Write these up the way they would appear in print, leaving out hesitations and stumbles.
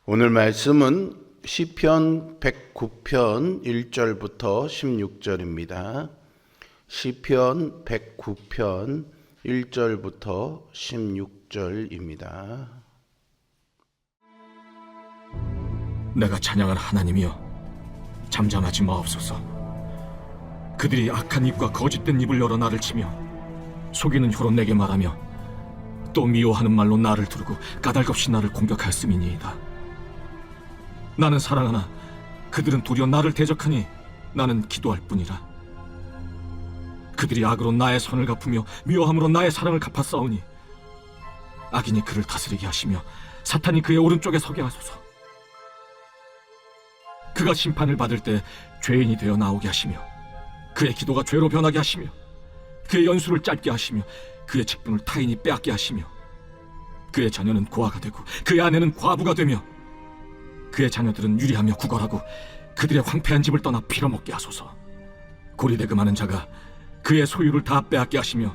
오늘 말씀은 시편 109편 1절부터 16절입니다. 시편 109편 1절부터 16절입니다. 내가 찬양할 하나님이여, 잠잠하지 마옵소서. 그들이 악한 입과 거짓된 입을 열어 나를 치며 속이는 혀로 내게 말하며 또 미워하는 말로 나를 두르고 까닭없이 나를 공격하였음이니이다. 나는 사랑하나 그들은 도리어 나를 대적하니 나는 기도할 뿐이라. 그들이 악으로 나의 선을 갚으며 미워함으로 나의 사랑을 갚았사오니 악인이 그를 다스리게 하시며 사탄이 그의 오른쪽에 서게 하소서. 그가 심판을 받을 때 죄인이 되어 나오게 하시며 그의 기도가 죄로 변하게 하시며 그의 연수를 짧게 하시며 그의 직분을 타인이 빼앗게 하시며 그의 자녀는 고아가 되고 그의 아내는 과부가 되며 그의 자녀들은 유리하며 구걸하고 그들의 황폐한 집을 떠나 빌어먹게 하소서. 고리대금하는 자가 그의 소유를 다 빼앗게 하시며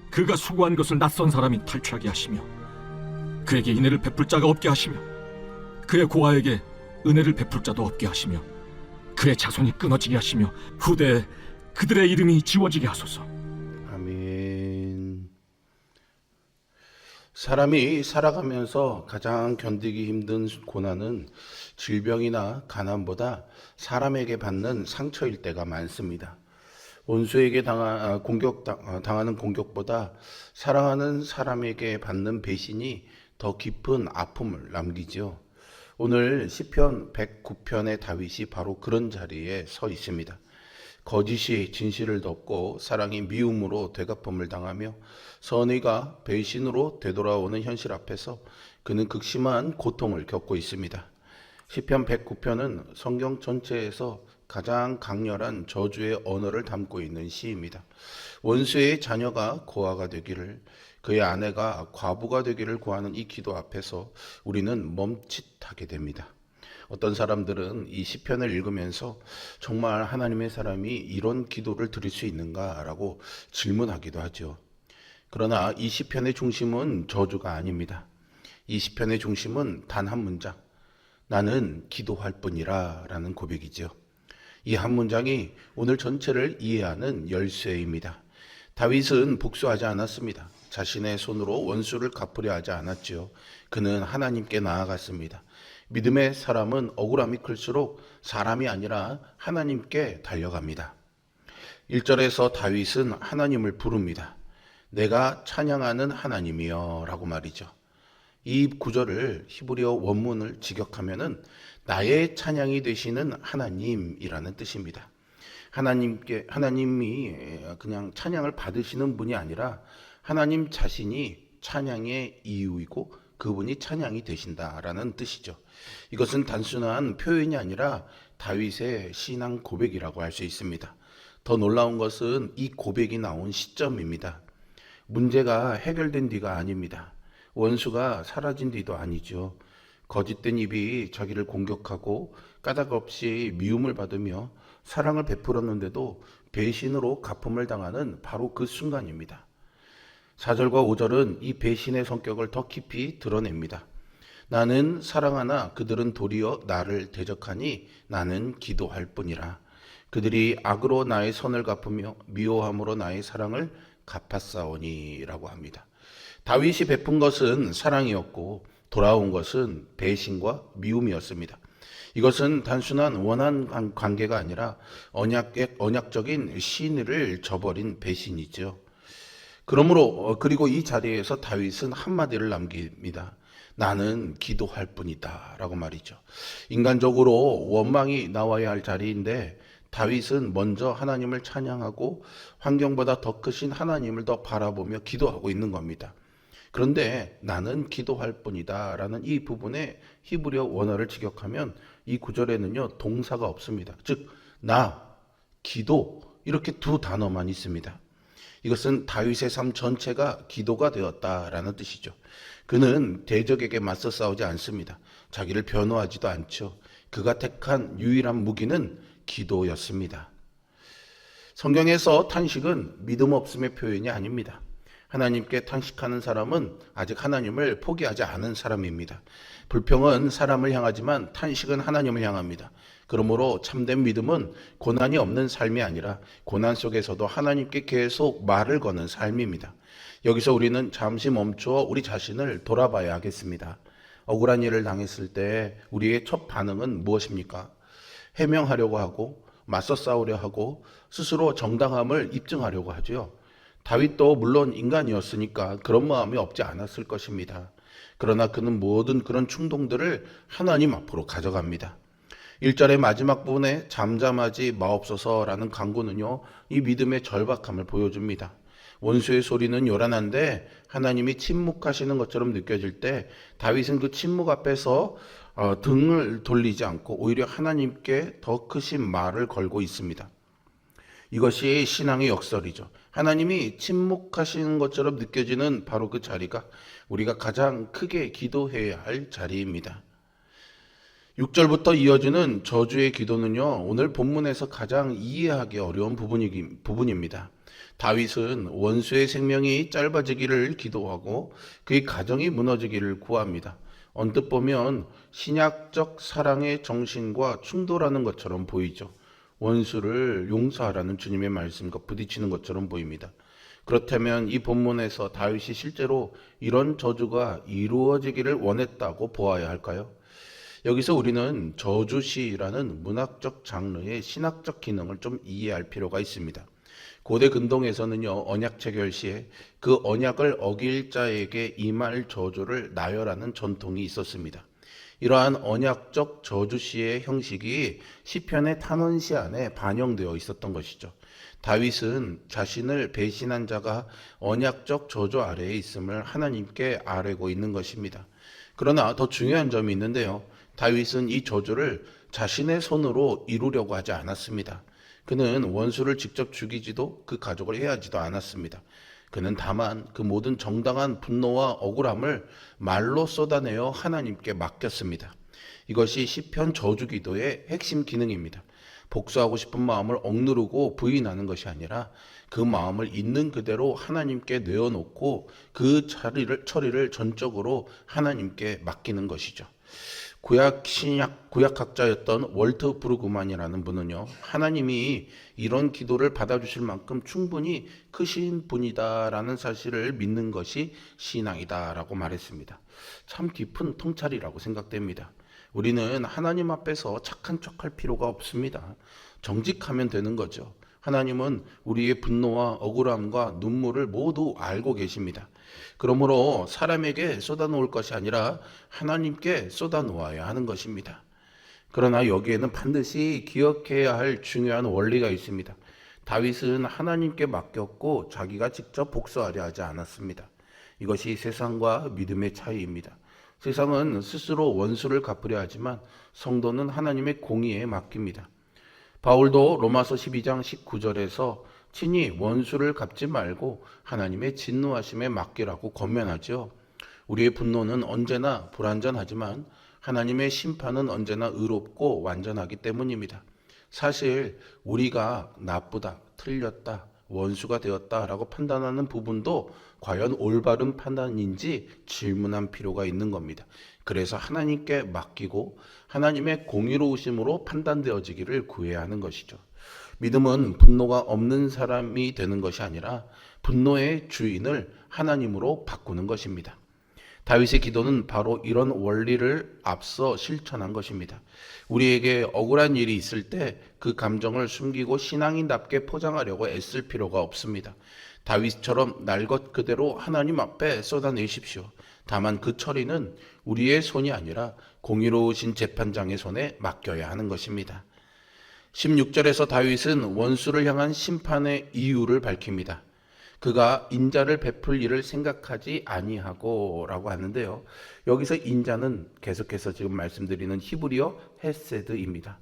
그가 수고한 것을 낯선 사람이 탈취하게 하시며 그에게 인애를 베풀 자가 없게 하시며 그의 고아에게 은혜를 베풀 자도 없게 하시며 그의 자손이 끊어지게 하시며 후대에 그들의 이름이 지워지게 하소서. 아멘. 사람이 살아가면서 가장 견디기 힘든 고난은 질병이나 가난보다 사람에게 받는 상처일 때가 많습니다. 원수에게 당하는 공격보다 사랑하는 사람에게 받는 배신이 더 깊은 아픔을 남기죠. 오늘 시편 109편의 다윗이 바로 그런 자리에 서 있습니다. 거짓이 진실을 덮고 사랑이 미움으로 되갚음을 당하며 선의가 배신으로 되돌아오는 현실 앞에서 그는 극심한 고통을 겪고 있습니다. 시편 109편은 성경 전체에서 가장 강렬한 저주의 언어를 담고 있는 시입니다. 원수의 자녀가 고아가 되기를, 그의 아내가 과부가 되기를 구하는 이 기도 앞에서 우리는 멈칫하게 됩니다. 어떤 사람들은 이 시편을 읽으면서 정말 하나님의 사람이 이런 기도를 드릴 수 있는가라고 질문하기도 하죠. 그러나 이 시편의 중심은 저주가 아닙니다. 이 시편의 중심은 단 한 문장, 나는 기도할 뿐이라 라는 고백이죠. 이 한 문장이 오늘 전체를 이해하는 열쇠입니다. 다윗은 복수하지 않았습니다. 자신의 손으로 원수를 갚으려 하지 않았지요. 그는 하나님께 나아갔습니다. 믿음의 사람은 억울함이 클수록 사람이 아니라 하나님께 달려갑니다. 1절에서 다윗은 하나님을 부릅니다. 내가 찬양하는 하나님이여 라고 말이죠. 이 구절을 히브리어 원문을 직역하면은 나의 찬양이 되시는 하나님이라는 뜻입니다. 하나님이 그냥 찬양을 받으시는 분이 아니라 하나님 자신이 찬양의 이유이고 그분이 찬양이 되신다라는 뜻이죠. 이것은 단순한 표현이 아니라 다윗의 신앙 고백이라고 할 수 있습니다. 더 놀라운 것은 이 고백이 나온 시점입니다. 문제가 해결된 뒤가 아닙니다. 원수가 사라진 뒤도 아니죠. 거짓된 입이 자기를 공격하고 까닭없이 미움을 받으며 사랑을 베풀었는데도 배신으로 갚음을 당하는 바로 그 순간입니다. 4절과 5절은 이 배신의 성격을 더 깊이 드러냅니다. 나는 사랑하나 그들은 도리어 나를 대적하니 나는 기도할 뿐이라. 그들이 악으로 나의 선을 갚으며 미워함으로 나의 사랑을 갚았사오니 라고 합니다. 다윗이 베푼 것은 사랑이었고 돌아온 것은 배신과 미움이었습니다. 이것은 단순한 원한 관계가 아니라 언약적인 신의를 저버린 배신이죠. 그리고 이 자리에서 다윗은 한마디를 남깁니다. 나는 기도할 뿐이다 라고 말이죠. 인간적으로 원망이 나와야 할 자리인데 다윗은 먼저 하나님을 찬양하고 환경보다 더 크신 하나님을 더 바라보며 기도하고 있는 겁니다. 그런데 나는 기도할 뿐이다 라는 이 부분에 히브리어 원어를 직역하면 이 구절에는요 동사가 없습니다. 즉 나, 기도 이렇게 두 단어만 있습니다. 이것은 다윗의 삶 전체가 기도가 되었다라는 뜻이죠. 그는 대적에게 맞서 싸우지 않습니다. 자기를 변호하지도 않죠. 그가 택한 유일한 무기는 기도였습니다. 성경에서 탄식은 믿음 없음의 표현이 아닙니다. 하나님께 탄식하는 사람은 아직 하나님을 포기하지 않은 사람입니다. 불평은 사람을 향하지만 탄식은 하나님을 향합니다. 그러므로 참된 믿음은 고난이 없는 삶이 아니라 고난 속에서도 하나님께 계속 말을 거는 삶입니다. 여기서 우리는 잠시 멈추어 우리 자신을 돌아봐야 하겠습니다. 억울한 일을 당했을 때 우리의 첫 반응은 무엇입니까? 해명하려고 하고 맞서 싸우려 하고 스스로 정당함을 입증하려고 하죠. 다윗도 물론 인간이었으니까 그런 마음이 없지 않았을 것입니다. 그러나 그는 모든 그런 충동들을 하나님 앞으로 가져갑니다. 1절의 마지막 부분에 잠잠하지 마옵소서라는 간구는요, 이 믿음의 절박함을 보여줍니다. 원수의 소리는 요란한데 하나님이 침묵하시는 것처럼 느껴질 때 다윗은 그 침묵 앞에서 등을 돌리지 않고 오히려 하나님께 더 크신 말을 걸고 있습니다. 이것이 신앙의 역설이죠. 하나님이 침묵하시는 것처럼 느껴지는 바로 그 자리가 우리가 가장 크게 기도해야 할 자리입니다. 6절부터 이어지는 저주의 기도는요, 오늘 본문에서 가장 이해하기 어려운 부분입니다. 다윗은 원수의 생명이 짧아지기를 기도하고 그의 가정이 무너지기를 구합니다. 언뜻 보면 신약적 사랑의 정신과 충돌하는 것처럼 보이죠. 원수를 용서하라는 주님의 말씀과 부딪히는 것처럼 보입니다. 그렇다면 이 본문에서 다윗이 실제로 이런 저주가 이루어지기를 원했다고 보아야 할까요? 여기서 우리는 저주시라는 문학적 장르의 신학적 기능을 좀 이해할 필요가 있습니다. 고대 근동에서는요, 언약 체결 시에 그 언약을 어길 자에게 임할 저주를 나열하는 전통이 있었습니다. 이러한 언약적 저주시의 형식이 시편의 탄원시 안에 반영되어 있었던 것이죠. 다윗은 자신을 배신한 자가 언약적 저주 아래에 있음을 하나님께 아뢰고 있는 것입니다. 그러나 더 중요한 점이 있는데요. 다윗은 이 저주를 자신의 손으로 이루려고 하지 않았습니다. 그는 원수를 직접 죽이지도 그 가족을 해하지도 않았습니다. 그는 다만 그 모든 정당한 분노와 억울함을 말로 쏟아내어 하나님께 맡겼습니다. 이것이 시편 저주기도의 핵심 기능입니다. 복수하고 싶은 마음을 억누르고 부인하는 것이 아니라 그 마음을 있는 그대로 하나님께 내어놓고 그 처리를 전적으로 하나님께 맡기는 것이죠. 구약학자였던 월트 브루그만이라는 분은요, 하나님이 이런 기도를 받아주실 만큼 충분히 크신 분이다라는 사실을 믿는 것이 신앙이다라고 말했습니다. 참 깊은 통찰이라고 생각됩니다. 우리는 하나님 앞에서 착한 척할 필요가 없습니다. 정직하면 되는 거죠. 하나님은 우리의 분노와 억울함과 눈물을 모두 알고 계십니다. 그러므로 사람에게 쏟아놓을 것이 아니라 하나님께 쏟아놓아야 하는 것입니다. 그러나 여기에는 반드시 기억해야 할 중요한 원리가 있습니다. 다윗은 하나님께 맡겼고 자기가 직접 복수하려 하지 않았습니다. 이것이 세상과 믿음의 차이입니다. 세상은 스스로 원수를 갚으려 하지만 성도는 하나님의 공의에 맡깁니다. 바울도 로마서 12장 19절에서 친히 원수를 갚지 말고 하나님의 진노하심에 맡기라고 권면하죠. 우리의 분노는 언제나 불완전하지만 하나님의 심판은 언제나 의롭고 완전하기 때문입니다. 사실 우리가 나쁘다, 틀렸다, 원수가 되었다라고 판단하는 부분도 과연 올바른 판단인지 질문할 필요가 있는 겁니다. 그래서 하나님께 맡기고 하나님의 공의로우심으로 판단되어지기를 구해야 하는 것이죠. 믿음은 분노가 없는 사람이 되는 것이 아니라 분노의 주인을 하나님으로 바꾸는 것입니다. 다윗의 기도는 바로 이런 원리를 앞서 실천한 것입니다. 우리에게 억울한 일이 있을 때 그 감정을 숨기고 신앙인답게 포장하려고 애쓸 필요가 없습니다. 다윗처럼 날 것 그대로 하나님 앞에 쏟아내십시오. 다만 그 처리는 우리의 손이 아니라 공의로우신 재판장의 손에 맡겨야 하는 것입니다. 16절에서 다윗은 원수를 향한 심판의 이유를 밝힙니다. 그가 인자를 베풀 일을 생각하지 아니하고 라고 하는데요. 여기서 인자는 계속해서 지금 말씀드리는 히브리어 헤세드입니다.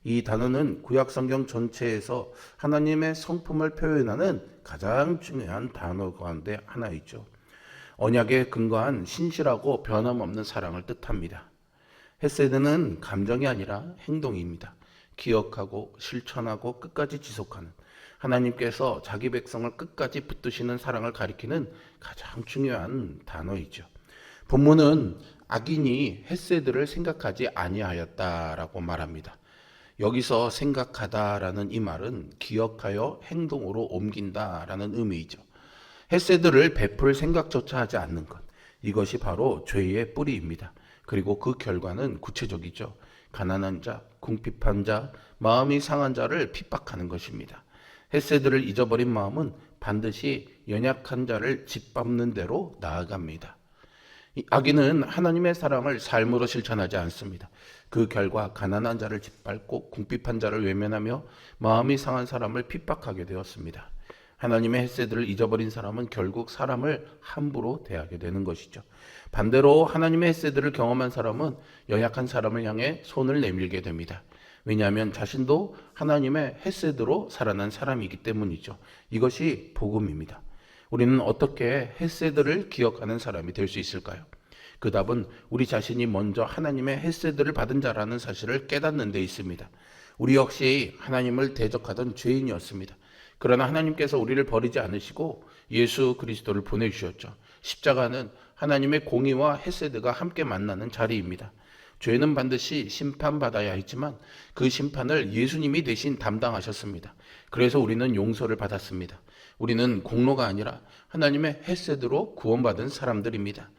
이 단어는 구약성경 전체에서 하나님의 성품을 표현하는 가장 중요한 단어 가운데 하나이죠. 언약에 근거한 신실하고 변함없는 사랑을 뜻합니다. 헤세드는 감정이 아니라 행동입니다. 기억하고 실천하고 끝까지 지속하는, 하나님께서 자기 백성을 끝까지 붙드시는 사랑을 가리키는 가장 중요한 단어이죠. 본문은 악인이 헷세드를 생각하지 아니하였다라고 말합니다. 여기서 생각하다라는 이 말은 기억하여 행동으로 옮긴다라는 의미이죠. 헷세드를 베풀 생각조차 하지 않는 것, 이것이 바로 죄의 뿌리입니다. 그리고 그 결과는 구체적이죠. 가난한 자, 궁핍한 자, 마음이 상한 자를 핍박하는 것입니다. 헷세드를 잊어버린 마음은 반드시 연약한 자를 짓밟는 대로 나아갑니다. 이 악인은 하나님의 사랑을 삶으로 실천하지 않습니다. 그 결과 가난한 자를 짓밟고 궁핍한 자를 외면하며 마음이 상한 사람을 핍박하게 되었습니다. 하나님의 헷세드를 잊어버린 사람은 결국 사람을 함부로 대하게 되는 것이죠. 반대로 하나님의 헷세드를 경험한 사람은 연약한 사람을 향해 손을 내밀게 됩니다. 왜냐하면 자신도 하나님의 헷세드로 살아난 사람이기 때문이죠. 이것이 복음입니다. 우리는 어떻게 헷세드를 기억하는 사람이 될 수 있을까요? 그 답은 우리 자신이 먼저 하나님의 헷세드를 받은 자라는 사실을 깨닫는 데 있습니다. 우리 역시 하나님을 대적하던 죄인이었습니다. 그러나 하나님께서 우리를 버리지 않으시고 예수 그리스도를 보내주셨죠. 십자가는 하나님의 공의와 헷세드가 함께 만나는 자리입니다. 죄는 반드시 심판받아야 했지만 그 심판을 예수님이 대신 담당하셨습니다. 그래서 우리는 용서를 받았습니다. 우리는 공로가 아니라 하나님의 헷세드로 구원받은 사람들입니다.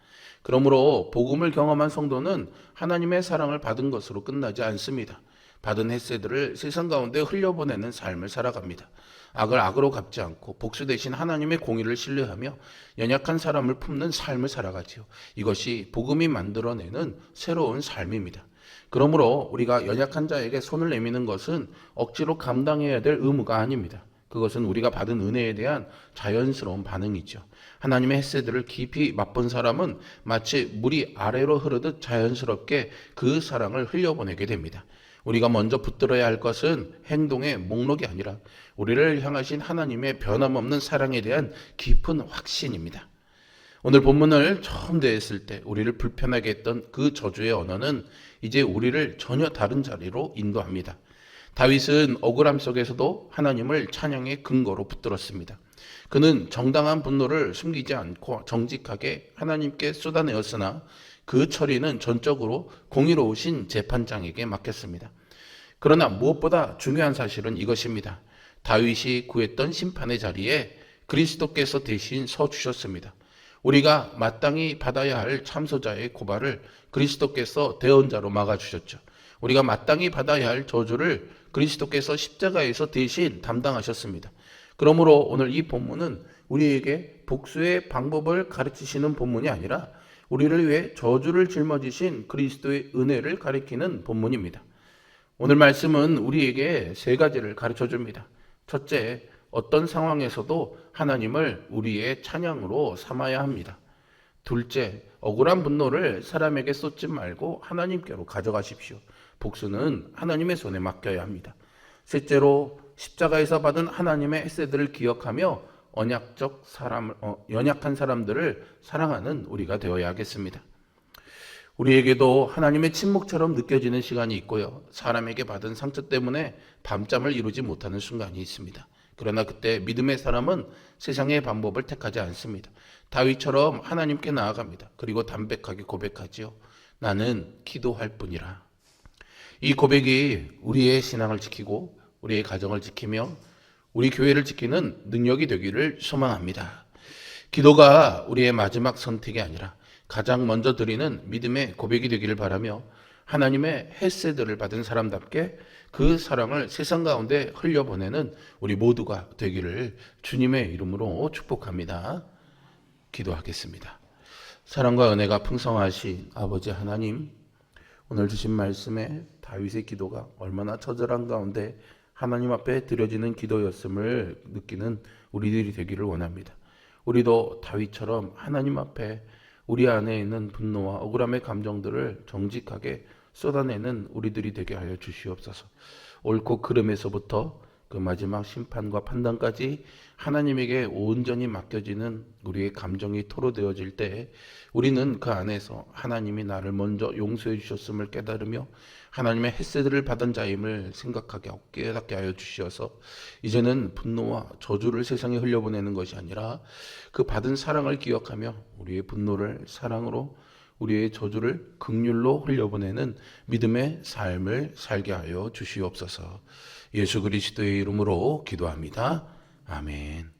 그러므로 복음을 경험한 성도는 하나님의 사랑을 받은 것으로 끝나지 않습니다. 받은 헷세드를 세상 가운데 흘려보내는 삶을 살아갑니다. 악을 악으로 갚지 않고 복수 대신 하나님의 공의를 신뢰하며 연약한 사람을 품는 삶을 살아가지요. 이것이 복음이 만들어내는 새로운 삶입니다. 그러므로 우리가 연약한 자에게 손을 내미는 것은 억지로 감당해야 될 의무가 아닙니다. 그것은 우리가 받은 은혜에 대한 자연스러운 반응이죠. 하나님의 헷세드를 깊이 맛본 사람은 마치 물이 아래로 흐르듯 자연스럽게 그 사랑을 흘려보내게 됩니다. 우리가 먼저 붙들어야 할 것은 행동의 목록이 아니라 우리를 향하신 하나님의 변함없는 사랑에 대한 깊은 확신입니다. 오늘 본문을 처음 대했을 때 우리를 불편하게 했던 그 저주의 언어는 이제 우리를 전혀 다른 자리로 인도합니다. 다윗은 억울함 속에서도 하나님을 찬양의 근거로 붙들었습니다. 그는 정당한 분노를 숨기지 않고 정직하게 하나님께 쏟아내었으나 그 처리는 전적으로 공의로우신 재판장에게 맡겼습니다. 그러나 무엇보다 중요한 사실은 이것입니다. 다윗이 구했던 심판의 자리에 그리스도께서 대신 서 주셨습니다. 우리가 마땅히 받아야 할 참소자의 고발을 그리스도께서 대언자로 막아주셨죠. 우리가 마땅히 받아야 할 저주를 그리스도께서 십자가에서 대신 담당하셨습니다. 그러므로 오늘 이 본문은 우리에게 복수의 방법을 가르치시는 본문이 아니라 우리를 위해 저주를 짊어지신 그리스도의 은혜를 가리키는 본문입니다. 오늘 말씀은 우리에게 세 가지를 가르쳐 줍니다. 첫째, 어떤 상황에서도 하나님을 우리의 찬양으로 삼아야 합니다. 둘째, 억울한 분노를 사람에게 쏟지 말고 하나님께로 가져가십시오. 복수는 하나님의 손에 맡겨야 합니다. 셋째로, 십자가에서 받은 하나님의 헷세드를 기억하며 연약한 사람들을 사랑하는 우리가 되어야 하겠습니다. 우리에게도 하나님의 침묵처럼 느껴지는 시간이 있고요. 사람에게 받은 상처 때문에 밤잠을 이루지 못하는 순간이 있습니다. 그러나 그때 믿음의 사람은 세상의 방법을 택하지 않습니다. 다윗처럼 하나님께 나아갑니다. 그리고 담백하게 고백하지요. 나는 기도할 뿐이라. 이 고백이 우리의 신앙을 지키고 우리의 가정을 지키며 우리 교회를 지키는 능력이 되기를 소망합니다. 기도가 우리의 마지막 선택이 아니라 가장 먼저 드리는 믿음의 고백이 되기를 바라며 하나님의 헷세드를 받은 사람답게 그 사랑을 세상 가운데 흘려보내는 우리 모두가 되기를 주님의 이름으로 축복합니다. 기도하겠습니다. 사랑과 은혜가 풍성하신 아버지 하나님, 오늘 주신 말씀에 다윗의 기도가 얼마나 처절한 가운데 하나님 앞에 드려지는 기도였음을 느끼는 우리들이 되기를 원합니다. 우리도 다윗처럼 하나님 앞에 우리 안에 있는 분노와 억울함의 감정들을 정직하게 쏟아내는 우리들이 되게 하여 주시옵소서. 옳고 그름에서부터 그 마지막 심판과 판단까지 하나님에게 온전히 맡겨지는 우리의 감정이 토로되어질 때 우리는 그 안에서 하나님이 나를 먼저 용서해 주셨음을 깨달으며 하나님의 햇새들을 받은 자임을 생각하게 하고 깨닫게 하여 주시어서 이제는 분노와 저주를 세상에 흘려보내는 것이 아니라 그 받은 사랑을 기억하며 우리의 분노를 사랑으로 우리의 저주를 긍휼로 흘려보내는 믿음의 삶을 살게 하여 주시옵소서. 예수 그리스도의 이름으로 기도합니다. 아멘.